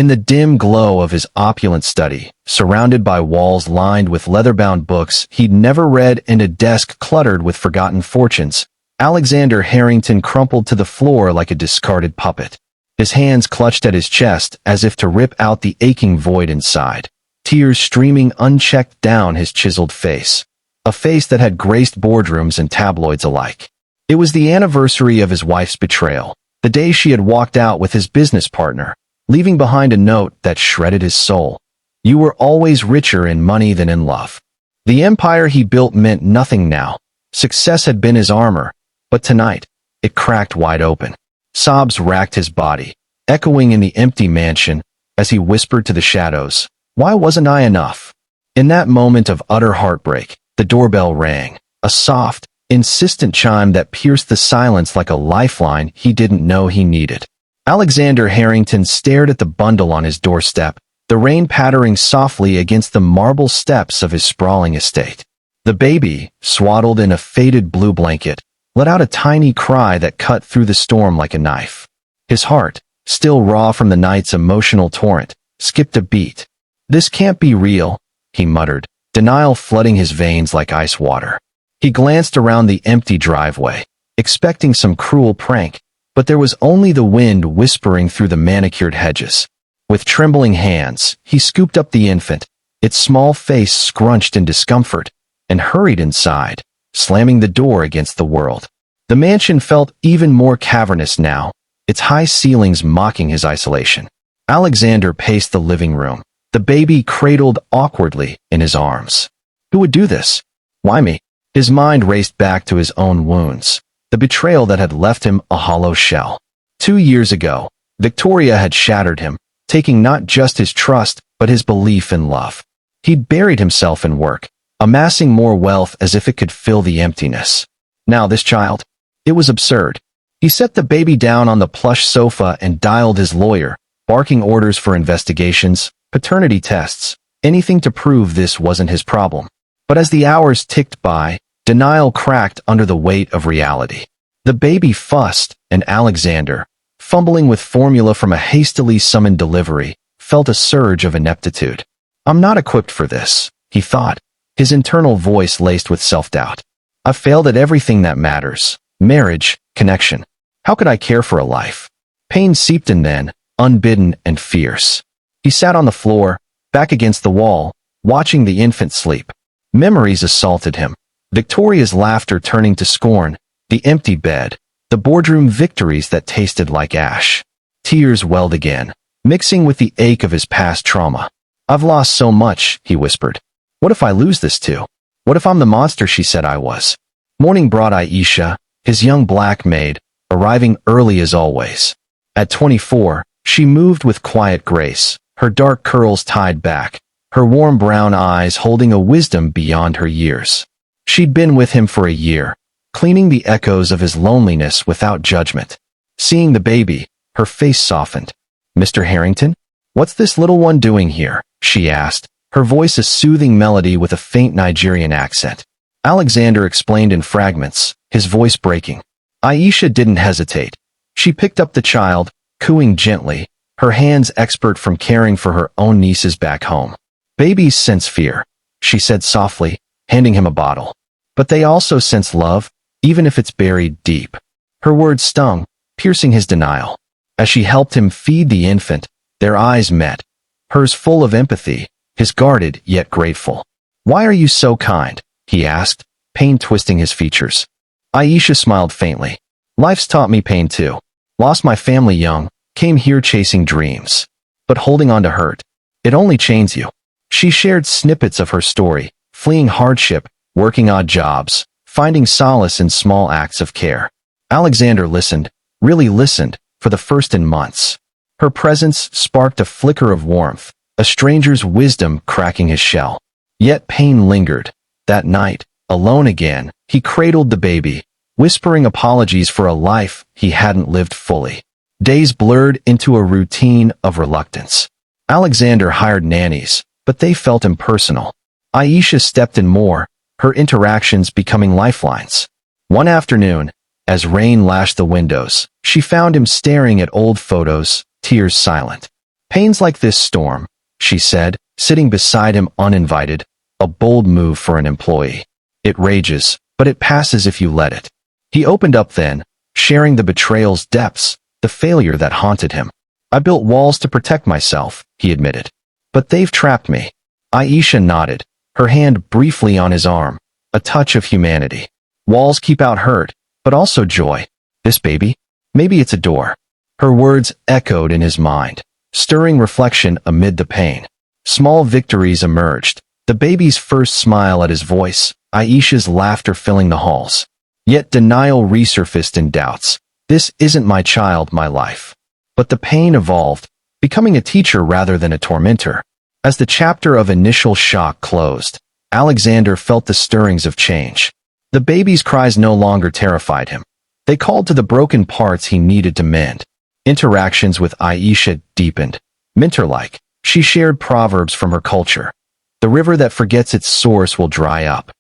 In the dim glow of his opulent study, surrounded by walls lined with leather-bound books he'd never read and a desk cluttered with forgotten fortunes, Alexander Harrington crumpled to the floor like a discarded puppet. His hands clutched at his chest as if to rip out the aching void inside, tears streaming unchecked down his chiseled face, a face that had graced boardrooms and tabloids alike. It was the anniversary of his wife's betrayal, the day she had walked out with his business partner, leaving behind a note that shredded his soul. "You were always richer in money than in love." The empire he built meant nothing now. Success had been his armor, but tonight, it cracked wide open. Sobs racked his body, echoing in the empty mansion as he whispered to the shadows, "Why wasn't I enough?" In that moment of utter heartbreak, the doorbell rang, a soft, insistent chime that pierced the silence like a lifeline he didn't know he needed. Alexander Harrington stared at the bundle on his doorstep, the rain pattering softly against the marble steps of his sprawling estate. The baby, swaddled in a faded blue blanket, let out a tiny cry that cut through the storm like a knife. His heart, still raw from the night's emotional torrent, skipped a beat. "This can't be real," he muttered, denial flooding his veins like ice water. He glanced around the empty driveway, expecting some cruel prank, but there was only the wind whispering through the manicured hedges. With trembling hands, he scooped up the infant, its small face scrunched in discomfort, and hurried inside, slamming the door against the world. The mansion felt even more cavernous now, its high ceilings mocking his isolation. Alexander paced the living room, the baby cradled awkwardly in his arms. Who would do this? Why me? His mind raced back to his own wounds, the betrayal that had left him a hollow shell. 2 years ago, Victoria had shattered him, taking not just his trust, but his belief in love. He'd buried himself in work, amassing more wealth as if it could fill the emptiness. Now this child? It was absurd. He set the baby down on the plush sofa and dialed his lawyer, barking orders for investigations, paternity tests, anything to prove this wasn't his problem. But as the hours ticked by, denial cracked under the weight of reality. The baby fussed, and Alexander, fumbling with formula from a hastily summoned delivery, felt a surge of ineptitude. "I'm not equipped for this," he thought, his internal voice laced with self-doubt. "I've failed at everything that matters. Marriage, connection. How could I care for a life?" Pain seeped in then, unbidden and fierce. He sat on the floor, back against the wall, watching the infant sleep. Memories assaulted him. Victoria's laughter turning to scorn, the empty bed, the boardroom victories that tasted like ash. Tears welled again, mixing with the ache of his past trauma. "I've lost so much," he whispered. "What if I lose this too? What if I'm the monster she said I was?" Morning brought Aisha, his young black maid, arriving early as always. At 24, she moved with quiet grace, her dark curls tied back, her warm brown eyes holding a wisdom beyond her years. She'd been with him for a year, cleaning the echoes of his loneliness without judgment. Seeing the baby, her face softened. "Mr. Harrington? What's this little one doing here?" she asked, her voice a soothing melody with a faint Nigerian accent. Alexander explained in fragments, his voice breaking. Aisha didn't hesitate. She picked up the child, cooing gently, her hands expert from caring for her own nieces back home. "Babies sense fear," she said softly, handing him a bottle. "But they also sense love, even if it's buried deep." Her words stung, piercing his denial. As she helped him feed the infant, their eyes met, hers full of empathy, his guarded yet grateful. "Why are you so kind?" he asked, pain twisting his features. Aisha smiled faintly. "Life's taught me pain too. Lost my family young, came here chasing dreams. But holding on to hurt, it only chains you." She shared snippets of her story, fleeing hardship, working odd jobs, finding solace in small acts of care. Alexander listened, really listened, for the first in months. Her presence sparked a flicker of warmth, a stranger's wisdom cracking his shell. Yet pain lingered. That night, alone again, he cradled the baby, whispering apologies for a life he hadn't lived fully. Days blurred into a routine of reluctance. Alexander hired nannies, but they felt impersonal. Aisha stepped in more, her interactions becoming lifelines. One afternoon, as rain lashed the windows, she found him staring at old photos, tears silent. Pains like this storm, she said, sitting beside him uninvited, a bold move for an employee. It rages, but it passes if you let it. He opened up then, sharing the betrayal's depths, the failure that haunted him. I built walls to protect myself, he admitted. But they've trapped me. Aisha nodded, her hand briefly on his arm, a touch of humanity. Walls keep out hurt, but also joy. This baby? Maybe it's a door. Her words echoed in his mind, stirring reflection amid the pain. Small victories emerged. The baby's first smile at his voice, Aisha's laughter filling the halls. Yet denial resurfaced in doubts. This isn't my child, my life. But the pain evolved, becoming a teacher rather than a tormentor. As the chapter of initial shock closed, Alexander felt the stirrings of change. The baby's cries no longer terrified him. They called to the broken parts he needed to mend. Interactions with Aisha deepened. Mentor-like, she shared proverbs from her culture. The river that forgets its source will dry up.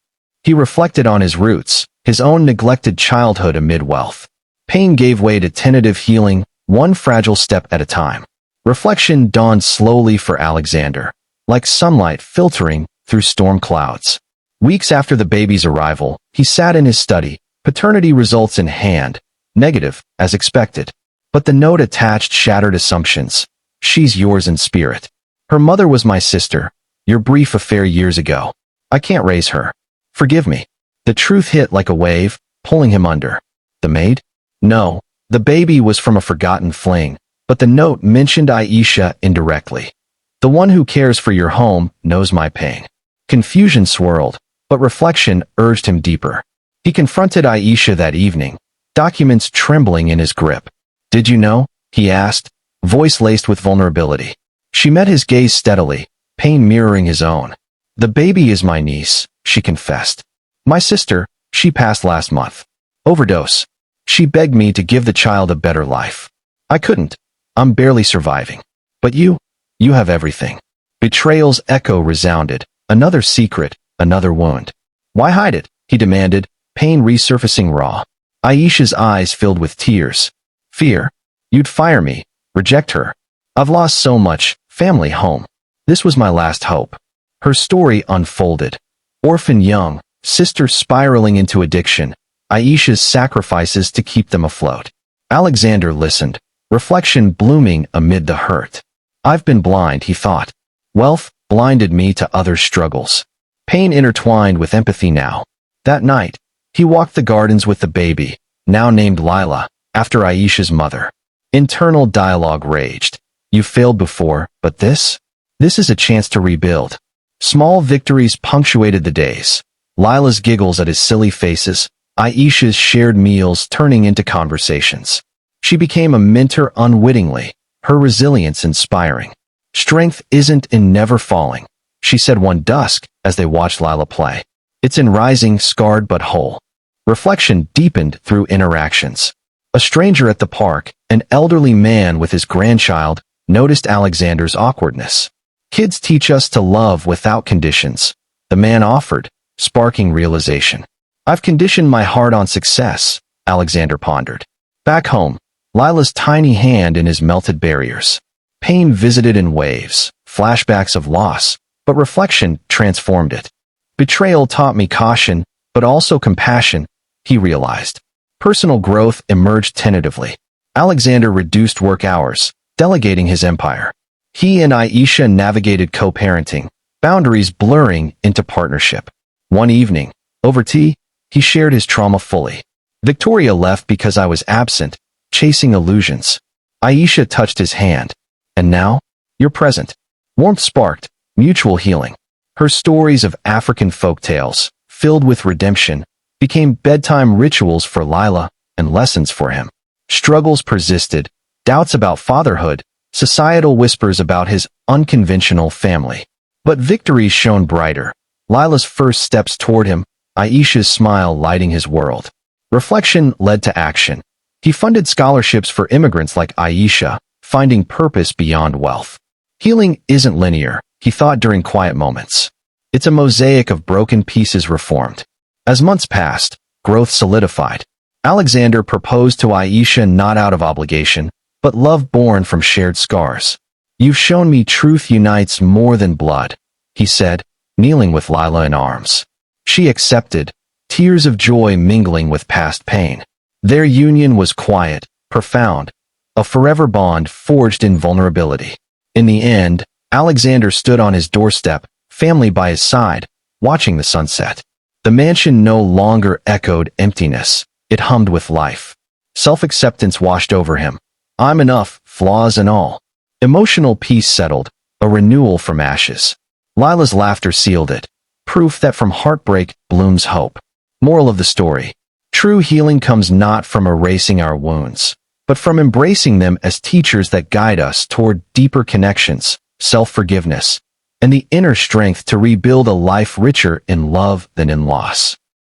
He reflected on his roots, his own neglected childhood amid wealth. Pain gave way to tentative healing, one fragile step at a time. Reflection dawned slowly for Alexander, like sunlight filtering through storm clouds. Weeks after the baby's arrival, he sat in his study, paternity results in hand, negative, as expected. But the note attached shattered assumptions. She's yours in spirit. Her mother was my sister. Your brief affair years ago. I can't raise her. Forgive me. The truth hit like a wave, pulling him under. The maid? No. The baby was from a forgotten fling, but the note mentioned Aisha indirectly. The one who cares for your home knows my pain. Confusion swirled, but reflection urged him deeper. He confronted Aisha that evening, documents trembling in his grip. Did you know? He asked, voice laced with vulnerability. She met his gaze steadily, pain mirroring his own. The baby is my niece, she confessed. My sister, she passed last month. Overdose. She begged me to give the child a better life. I couldn't. I'm barely surviving. But you have everything. Betrayal's echo resounded. Another secret, another wound. Why hide it? He demanded, pain resurfacing raw. Aisha's eyes filled with tears. Fear. You'd fire me, reject her. I've lost so much, family, home. This was my last hope. Her story unfolded. Orphan young, sister spiraling into addiction, Aisha's sacrifices to keep them afloat. Alexander listened, reflection blooming amid the hurt. I've been blind, he thought. Wealth blinded me to other struggles. Pain intertwined with empathy now. That night, he walked the gardens with the baby, now named Lila, after Aisha's mother. Internal dialogue raged. You failed before, but this? This is a chance to rebuild. Small victories punctuated the days. Lila's giggles at his silly faces, Aisha's shared meals turning into conversations. She became a mentor unwittingly, her resilience inspiring. Strength isn't in never falling, she said one dusk as they watched Lila play. It's in rising, scarred but whole. Reflection deepened through interactions. A stranger at the park, an elderly man with his grandchild, noticed Alexander's awkwardness. Kids teach us to love without conditions, the man offered, sparking realization. I've conditioned my heart on success, Alexander pondered. Back home, Lila's tiny hand in his melted barriers. Pain visited in waves, flashbacks of loss, but reflection transformed it. Betrayal taught me caution, but also compassion, he realized. Personal growth emerged tentatively. Alexander reduced work hours, delegating his empire. He and Aisha navigated co-parenting, boundaries blurring into partnership. One evening, over tea, he shared his trauma fully. Victoria left because I was absent, chasing illusions. Aisha touched his hand. And now, you're present. Warmth sparked, mutual healing. Her stories of African folktales, filled with redemption, became bedtime rituals for Lila and lessons for him. Struggles persisted, doubts about fatherhood, societal whispers about his unconventional family. But victories shone brighter. Lila's first steps toward him, Aisha's smile lighting his world. Reflection led to action. He funded scholarships for immigrants like Aisha, finding purpose beyond wealth. Healing isn't linear, he thought during quiet moments. It's a mosaic of broken pieces reformed. As months passed, growth solidified. Alexander proposed to Aisha not out of obligation, but love born from shared scars. "You've shown me truth unites more than blood," he said, kneeling with Lila in arms. She accepted, tears of joy mingling with past pain. Their union was quiet, profound, a forever bond forged in vulnerability. In the end, Alexander stood on his doorstep, family by his side, watching the sunset. The mansion no longer echoed emptiness. It hummed with life. Self-acceptance washed over him. "I'm enough, flaws and all." Emotional peace settled, a renewal from ashes. Lila's laughter sealed it, proof that from heartbreak blooms hope. Moral of the story: true healing comes not from erasing our wounds, but from embracing them as teachers that guide us toward deeper connections, self-forgiveness, and the inner strength to rebuild a life richer in love than in loss.